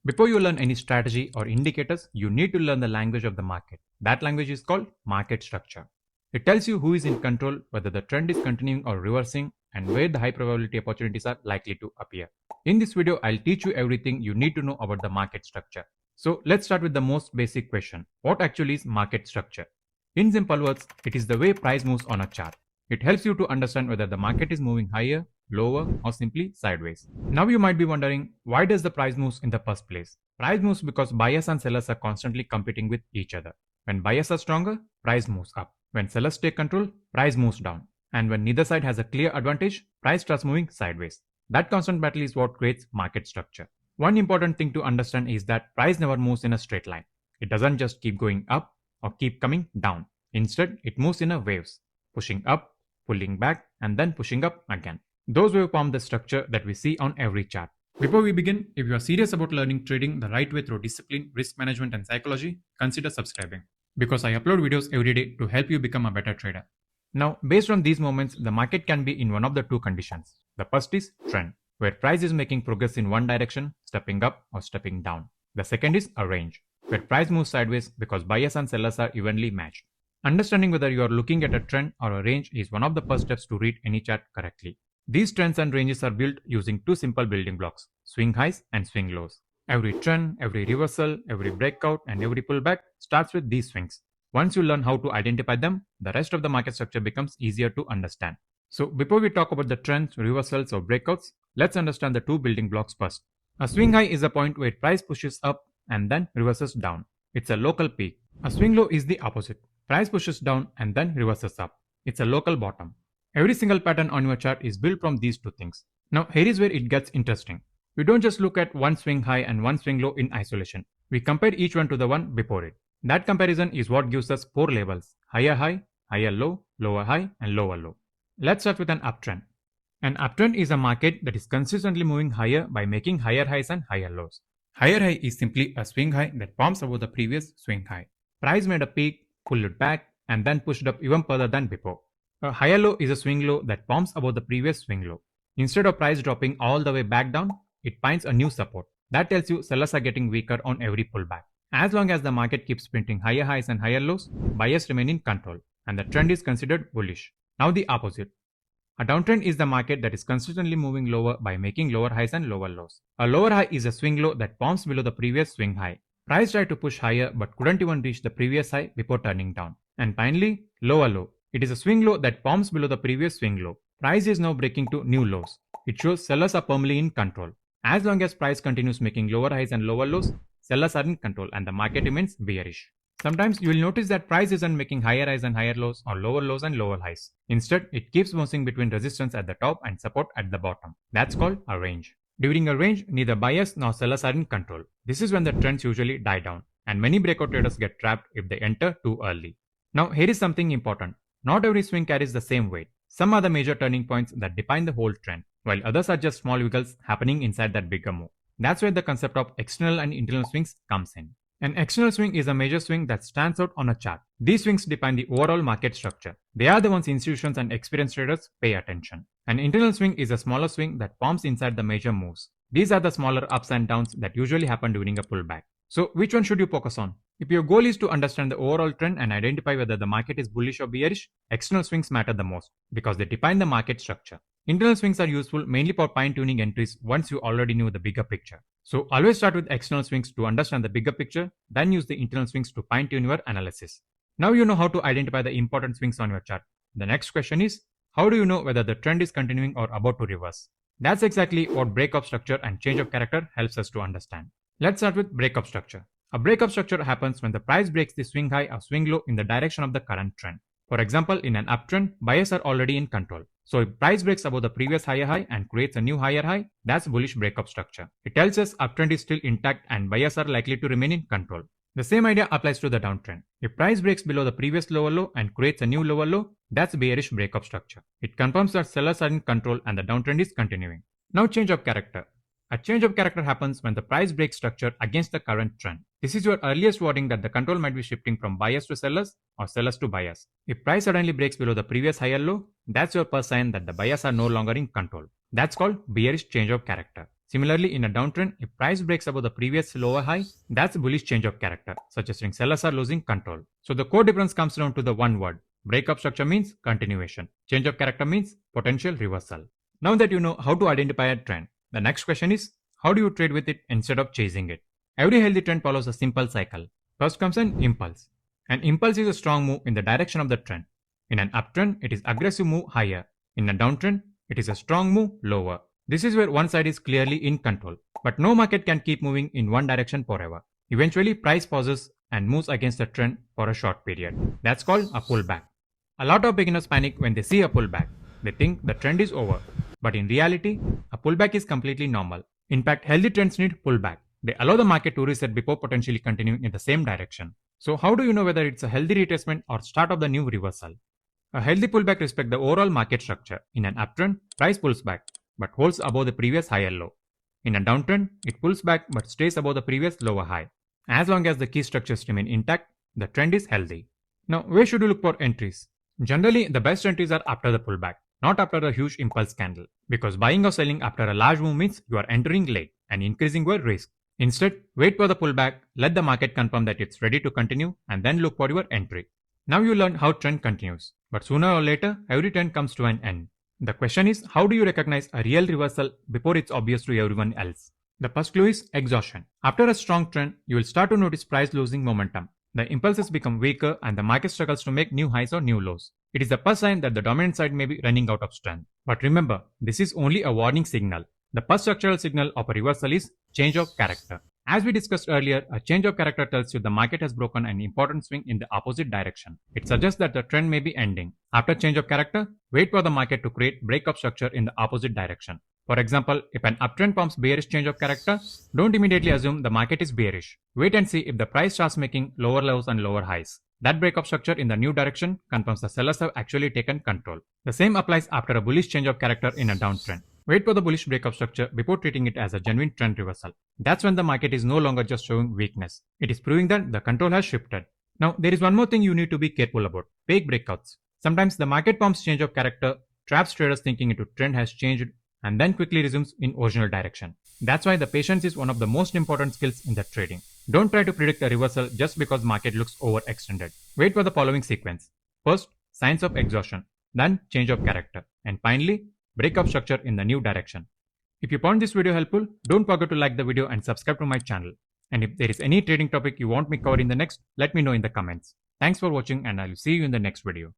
Before you learn any strategy or indicators, you need to learn the language of the market. That language is called market structure. It tells you who is in control, whether the trend is continuing or reversing, and where the high probability opportunities are likely to appear. In this video, I'll teach you everything you need to know about the market structure. So let's start with the most basic question. What actually is market structure? In simple words, it is the way price moves on a chart. It helps you to understand whether the market is moving higher, lower, or simply sideways. Now you might be wondering, why does the price moves in the first place? Price moves because buyers and sellers are constantly competing with each other. When buyers are stronger, price moves up. When sellers take control, price moves down. And when neither side has a clear advantage, price starts moving sideways. That constant battle is what creates market structure. One important thing to understand is that price never moves in a straight line. It doesn't just keep going up or keep coming down. Instead, it moves in a waves, pushing up, pulling back, and then pushing up again. Those waves form the structure that we see on every chart. Before we begin, if you are serious about learning trading the right way through discipline, risk management, and psychology, consider subscribing. Because I upload videos every day to help you become a better trader. Now, based on these moments, the market can be in one of the two conditions. The first is trend, where price is making progress in one direction, stepping up or stepping down. The second is a range, where price moves sideways because buyers and sellers are evenly matched. Understanding whether you are looking at a trend or a range is one of the first steps to read any chart correctly. These trends and ranges are built using two simple building blocks, swing highs and swing lows. Every trend, every reversal, every breakout, and every pullback starts with these swings. Once you learn how to identify them, the rest of the market structure becomes easier to understand. So before we talk about the trends, reversals, or breakouts, let's understand the two building blocks first. A swing high is a point where price pushes up and then reverses down. It's a local peak. A swing low is the opposite. Price pushes down and then reverses up. It's a local bottom. Every single pattern on your chart is built from these two things. Now here is where it gets interesting. We don't just look at one swing high and one swing low in isolation. We compare each one to the one before it. That comparison is what gives us four labels: higher high, higher low, lower high, and lower low. Let's start with an uptrend. An uptrend is a market that is consistently moving higher by making higher highs and higher lows. Higher high is simply a swing high that forms above the previous swing high. Price made a peak, pulled it back, and then pushed up even further than before. A higher low is a swing low that forms above the previous swing low. Instead of price dropping all the way back down, it finds a new support. That tells you sellers are getting weaker on every pullback. As long as the market keeps printing higher highs and higher lows, buyers remain in control, and the trend is considered bullish. Now the opposite. A downtrend is the market that is consistently moving lower by making lower highs and lower lows. A lower high is a swing low that forms below the previous swing high. Price tried to push higher but couldn't even reach the previous high before turning down. And finally, lower low. It is a swing low that forms below the previous swing low. Price is now breaking to new lows. It shows sellers are firmly in control. As long as price continues making lower highs and lower lows, sellers are in control and the market remains bearish. Sometimes you will notice that price isn't making higher highs and higher lows or lower lows and lower highs. Instead, it keeps bouncing between resistance at the top and support at the bottom. That's called a range. During a range, neither buyers nor sellers are in control. This is when the trends usually die down, and many breakout traders get trapped if they enter too early. Now here is something important. Not every swing carries the same weight. Some are the major turning points that define the whole trend, while others are just small wiggles happening inside that bigger move. That's where the concept of external and internal swings comes in. An external swing is a major swing that stands out on a chart. These swings define the overall market structure. They are the ones institutions and experienced traders pay attention. An internal swing is a smaller swing that forms inside the major moves. These are the smaller ups and downs that usually happen during a pullback. So which one should you focus on? If your goal is to understand the overall trend and identify whether the market is bullish or bearish, external swings matter the most because they define the market structure. Internal swings are useful mainly for fine-tuning entries once you already knew the bigger picture. So always start with external swings to understand the bigger picture, then use the internal swings to fine-tune your analysis. Now you know how to identify the important swings on your chart. The next question is, how do you know whether the trend is continuing or about to reverse? That's exactly what breakup structure and change of character helps us to understand. Let's start with breakup structure. A breakup structure happens when the price breaks the swing high or swing low in the direction of the current trend. For example, in an uptrend, buyers are already in control. So if price breaks above the previous higher high and creates a new higher high, that's bullish breakup structure. It tells us uptrend is still intact and buyers are likely to remain in control. The same idea applies to the downtrend. If price breaks below the previous lower low and creates a new lower low, that's bearish breakup structure. It confirms that sellers are in control and the downtrend is continuing. Now change of character. A change of character happens when the price breaks structure against the current trend. This is your earliest warning that the control might be shifting from buyers to sellers or sellers to buyers. If price suddenly breaks below the previous higher low, that's your first sign that the buyers are no longer in control. That's called bearish change of character. Similarly, in a downtrend, if price breaks above the previous lower high, that's a bullish change of character, suggesting sellers are losing control. So the core difference comes down to the one word. Breakup structure means continuation. Change of character means potential reversal. Now that you know how to identify a trend, the next question is, how do you trade with it instead of chasing it? Every healthy trend follows a simple cycle. First comes an impulse. An impulse is a strong move in the direction of the trend. In an uptrend, it is aggressive move higher. In a downtrend, it is a strong move lower. This is where one side is clearly in control. But no market can keep moving in one direction forever. Eventually, price pauses and moves against the trend for a short period. That's called a pullback. A lot of beginners panic when they see a pullback. They think the trend is over. But in reality, a pullback is completely normal. In fact, healthy trends need pullback. They allow the market to reset before potentially continuing in the same direction. So how do you know whether it's a healthy retracement or start of the new reversal? A healthy pullback respects the overall market structure. In an uptrend, price pulls back but holds above the previous higher low. In a downtrend, it pulls back but stays above the previous lower high. As long as the key structures remain intact, the trend is healthy. Now, where should you look for entries? Generally, the best entries are after the pullback, not after a huge impulse candle, because buying or selling after a large move means you are entering late and increasing your risk. Instead, wait for the pullback, let the market confirm that it's ready to continue, and then look for your entry. Now you learn how trend continues, but sooner or later, every trend comes to an end. The question is, how do you recognize a real reversal before it's obvious to everyone else? The first clue is exhaustion. After a strong trend, you will start to notice price losing momentum. The impulses become weaker and the market struggles to make new highs or new lows. It is the first sign that the dominant side may be running out of strength. But remember, this is only a warning signal. The first structural signal of a reversal is change of character. As we discussed earlier, a change of character tells you the market has broken an important swing in the opposite direction. It suggests that the trend may be ending. After change of character, wait for the market to create breakup structure in the opposite direction. For example, if an uptrend forms bearish change of character, don't immediately assume the market is bearish. Wait and see if the price starts making lower lows and lower highs. That breakup structure in the new direction confirms the sellers have actually taken control. The same applies after a bullish change of character in a downtrend. Wait for the bullish breakup structure before treating it as a genuine trend reversal. That's when the market is no longer just showing weakness. It is proving that the control has shifted. Now, there is one more thing you need to be careful about. Fake breakouts. Sometimes the market forms change of character, traps traders thinking into trend has changed, and then quickly resumes in original direction. That's why the patience is one of the most important skills in the trading. Don't try to predict a reversal just because market looks overextended. Wait for the following sequence. First, signs of exhaustion, then change of character, and finally, breakup structure in the new direction. If you found this video helpful, don't forget to like the video and subscribe to my channel. And if there is any trading topic you want me cover in the next, let me know in the comments. Thanks for watching and I'll see you in the next video.